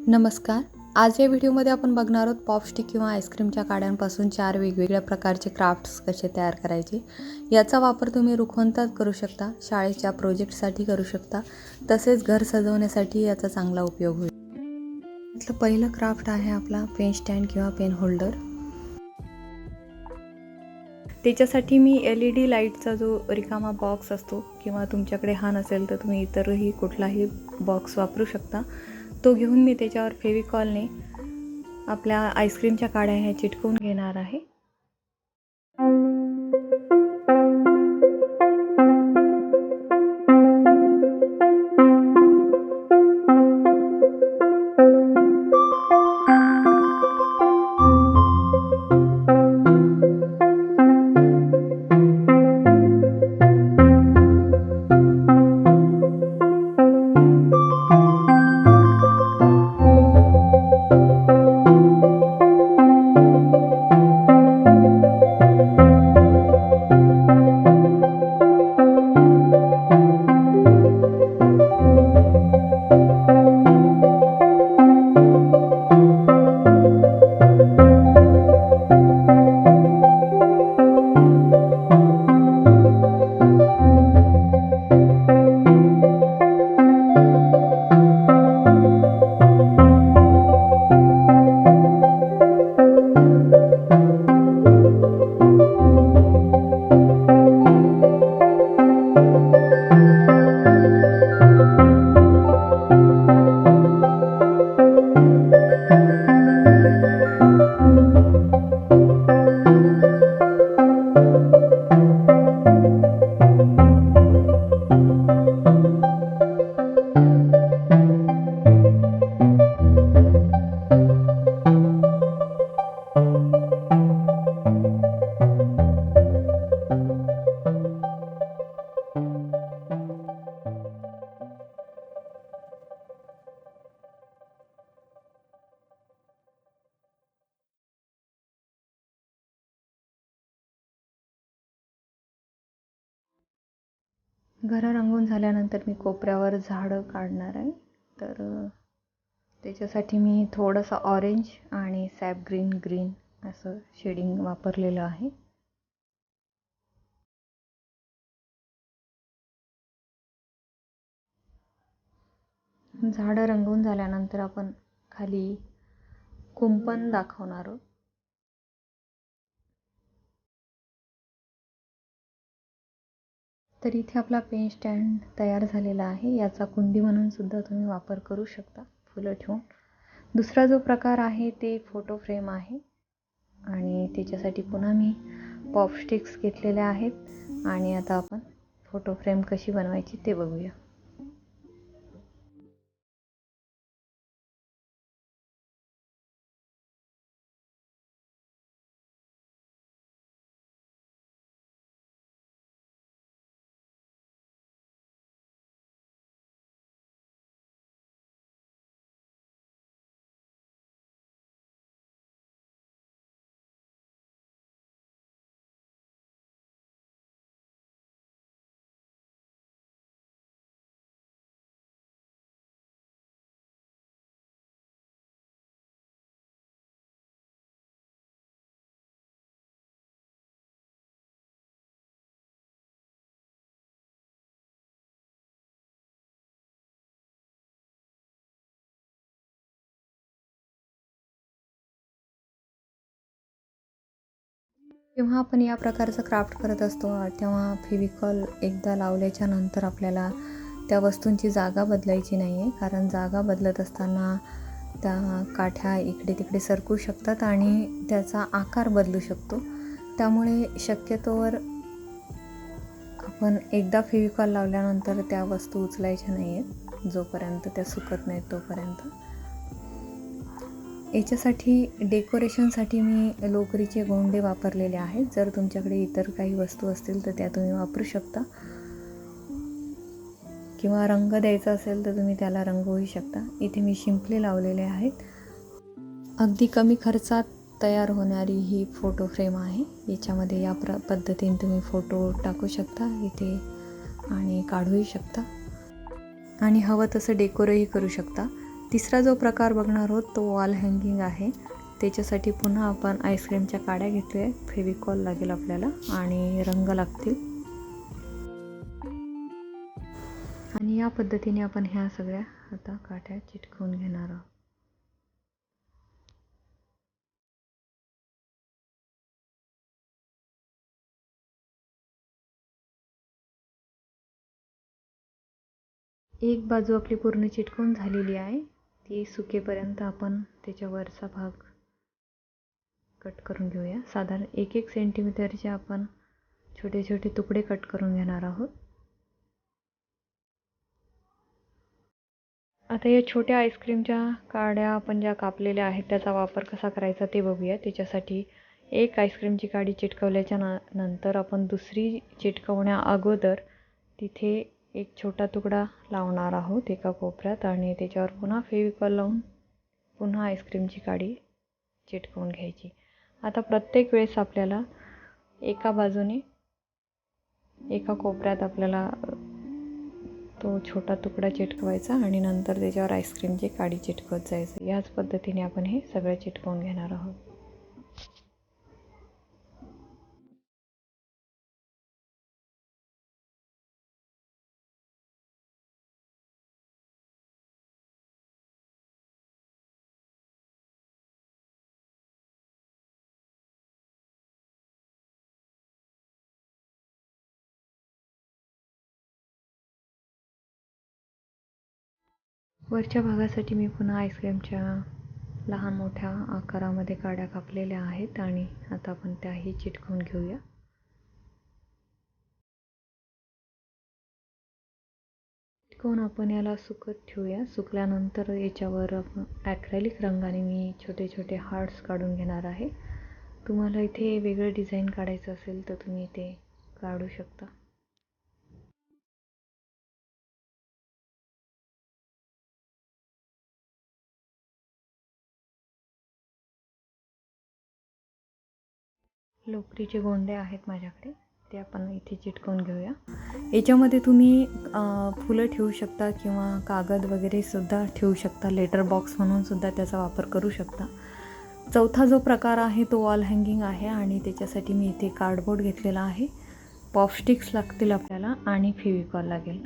नमस्कार. आज या व्हिडिओमध्ये आपण बघणार आहोत पॉपस्टिक किंवा आईस्क्रीमच्या काड्यांपासून 4 वेगवेगळ्या प्रकारचे क्राफ्ट्स कसे तयार करायचे. याचा वापर तुम्ही रुखवंतात करू शकता, शाळेच्या प्रोजेक्टसाठी करू शकता, तसेच घर सजवण्यासाठी याचा चांगला उपयोग होईल. यातलं पहिलं क्राफ्ट आहे आपला पेन स्टँड किंवा पेन होल्डर. त्याच्यासाठी मी LED लाईटचा जो रिकामा बॉक्स असतो किंवा तुमच्याकडे हा नसेल तर तुम्ही इतरही कुठलाही बॉक्स वापरू शकता, तो घेऊन मी त्याच्यावर फेविकॉलने आपल्या आईस्क्रीमच्या काड्या ह्या चिटकवून घेणार आहे. घरं रंगवून झाल्यानंतर मी कोपऱ्यावर झाडं काढणार आहे. तर त्याच्यासाठी मी थोडंसं ऑरेंज आणि सॅप ग्रीन असं शेडिंग वापरलेलं आहे. झाडं रंगवून झाल्यानंतर आपण खाली कुंपण दाखवणार आहोत. तर इथे आपला पेन स्टँड तयार झालेला आहे. याचा कुंडी म्हणून सुद्धा तुम्ही वापर करू शकता फुलं ठेवून. दुसरा जो प्रकार आहे ते फोटो फ्रेम आहे आणि त्याच्यासाठी पुन्हा मी पॉपस्टिक्स घेतलेले आहेत आणि आता आपण फोटो फ्रेम कशी बनवायची ते बघूया. जेव्हा आपण या प्रकारचं क्राफ्ट करत असतो तेव्हा फेविकॉल एकदा लावल्याच्या नंतर आपल्याला त्या वस्तूंची जागा बदलायची नाही आहे, कारण जागा बदलत असताना त्या काठ्या इकडे तिकडे सरकू शकतात आणि त्याचा आकार बदलू शकतो. त्यामुळे शक्यतोवर आपण एकदा फेविकॉल लावल्यानंतर त्या वस्तू उचलायच्या नाही आहेत जोपर्यंत त्या सुकत नाहीत तोपर्यंत. याच्यासाठी डेकोरेशनसाठी मी लोकरीचे गोंडे वापरलेले आहेत. जर तुमच्याकडे इतर काही वस्तू असतील तर त्या तुम्ही वापरू शकता किंवा रंग द्यायचा असेल तर तुम्ही त्याला रंगवू शकता. इथे मी शिंपले लावलेले आहेत. अगदी कमी खर्चात तयार होणारी ही फोटो फ्रेम आहे. याच्यामध्ये या पद्धतीने तुम्ही फोटो टाकू शकता इथे आणि काढूही शकता आणि हवं तसं डेकोरही करू शकता. तिसरा जो प्रकार बघणार आहोत तो वॉल हँगिंग आहे. त्याच्यासाठी पुन्हा आपण आईस्क्रीमच्या काड्या घेतो आहे, फेविकॉल लागेल आपल्याला आणि रंग लागतील. आणि या पद्धतीने आपण ह्या सगळ्या आता काड्या चिटकवून घेणार आहोत. एक बाजू आपली पूर्ण चिटकवून झालेली आहे. ती सुकेपर्यंत आपण त्याच्या वरचा भाग कट करून घेऊया. साधारण 1-1 सेंटीमीटरचे आपण छोटे छोटे तुकडे कट करून घेणार आहोत. आता या छोट्या आईस्क्रीमच्या काड्या आपण ज्या कापलेल्या आहेत त्याचा वापर कसा करायचा ते बघूया. त्याच्यासाठी एक आईस्क्रीमची काडी चिटकवल्याच्या नंतर आपण दुसरी चिटकवण्या अगोदर तिथे एक छोटा तुकडा लावणार आहोत एका कोपऱ्यात आणि त्याच्यावर पुन्हा फेविकॉल लावून पुन्हा आईस्क्रीमची काडी चिटकवून घ्यायची. आता प्रत्येक वेळेस आपल्याला एका बाजूने एका कोपऱ्यात आपल्याला तो छोटा तुकडा चिटकवायचा आणि नंतर त्याच्यावर आईस्क्रीमची काडी चिटकवत जायचं. याच पद्धतीने आपण हे सगळं चिटकवून घेणार आहोत. वरच्या भागासाठी मी पुन्हा आईस्क्रीमच्या लहान मोठ्या आकारामध्ये काड्या कापलेल्या आहेत आणि आता आपण त्याही चिटकवून घेऊया. चिटकवून आपण याला सुकत ठेवूया. सुकल्यानंतर याच्यावर आपण ॲक्रेलिक रंगाने मी छोटे छोटे हार्ट्स काढून घेणार आहे. तुम्हाला इथे वेगळं डिझाईन काढायचं असेल तर तुम्ही ते काढू शकता. लोकरीचे गोंडे आहेत माझ्याकडे, ते आपण इथे चिटकवून घेऊया. याच्यामध्ये तुम्ही फुलं ठेवू शकता किंवा कागद वगैरे सुद्धा ठेवू शकता. लेटर बॉक्स म्हणून सुद्धा त्याचा वापर करू शकता. चौथा जो प्रकार आहे तो वॉल हँगिंग आहे आणि त्याच्यासाठी मी इथे कार्डबोर्ड घेतलेला आहे. पॉपस्टिक्स लागतील आपल्याला आणि फेविकॉल लागेल.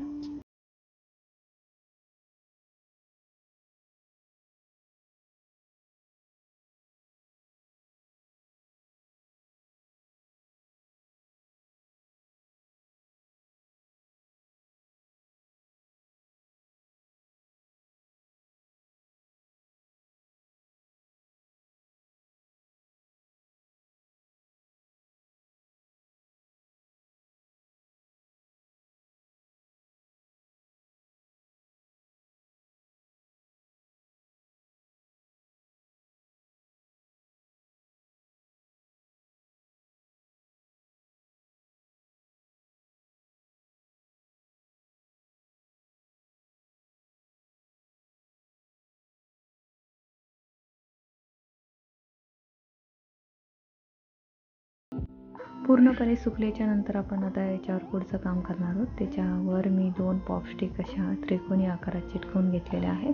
पूर्णपणे सुकल्याच्या नंतर आपण आता याच्यावर पुढचं काम करणार आहोत. त्याच्यावर मी 2 पॉपस्टिक अशा त्रिकोणी आकारात चिटकवून घेतलेल्या आहेत.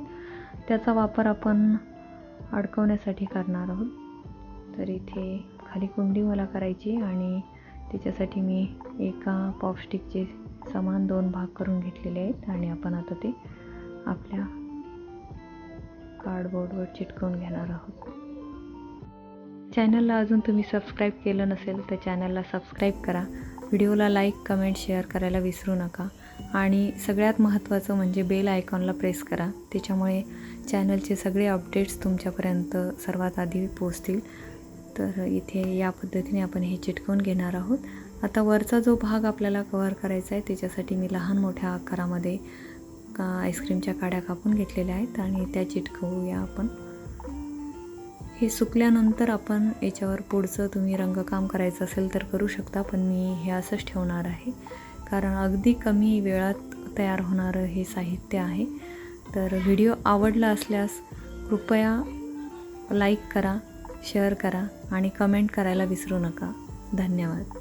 त्याचा वापर आपण अडकवण्यासाठी करणार आहोत. तर इथे खाली कुंडी मला करायची आणि त्याच्यासाठी मी एका पॉपस्टिकचे समान 2 भाग करून घेतलेले आहेत आणि आपण आता ते आपल्या कार्डबोर्डवर चिटकवून घेणार आहोत. चॅनलला अजून तुम्ही सबस्क्राईब केलं नसेल तर चॅनलला सबस्क्राईब करा. व्हिडिओला लाईक, कमेंट, शेअर करायला विसरू नका आणि सगळ्यात महत्त्वाचं म्हणजे बेल आयकॉनला प्रेस करा. त्याच्यामुळे चॅनलचे सगळे अपडेट्स तुमच्यापर्यंत सर्वात आधी पोहोचतील. तर इथे या पद्धतीने आपण हे चिटकवून घेणार आहोत. आता वरचा जो भाग आपल्याला कव्हर करायचा आहे त्याच्यासाठी मी लहान मोठ्या आकारामध्ये आईस्क्रीमच्या काड्या कापून घेतलेल्या आहेत आणि त्या चिटकवूया आपण. हे सुकल्यानंतर आपण याच्यावर पुढचं तुम्ही रंगकाम करायचं असेल तर करू शकता, पण मी हे असंच ठेवणार आहे कारण अगदी कमी वेळात तयार होणारं हे साहित्य आहे. तर व्हिडिओ आवडला असल्यास कृपया लाईक करा, शेअर करा आणि कमेंट करायला विसरू नका. धन्यवाद.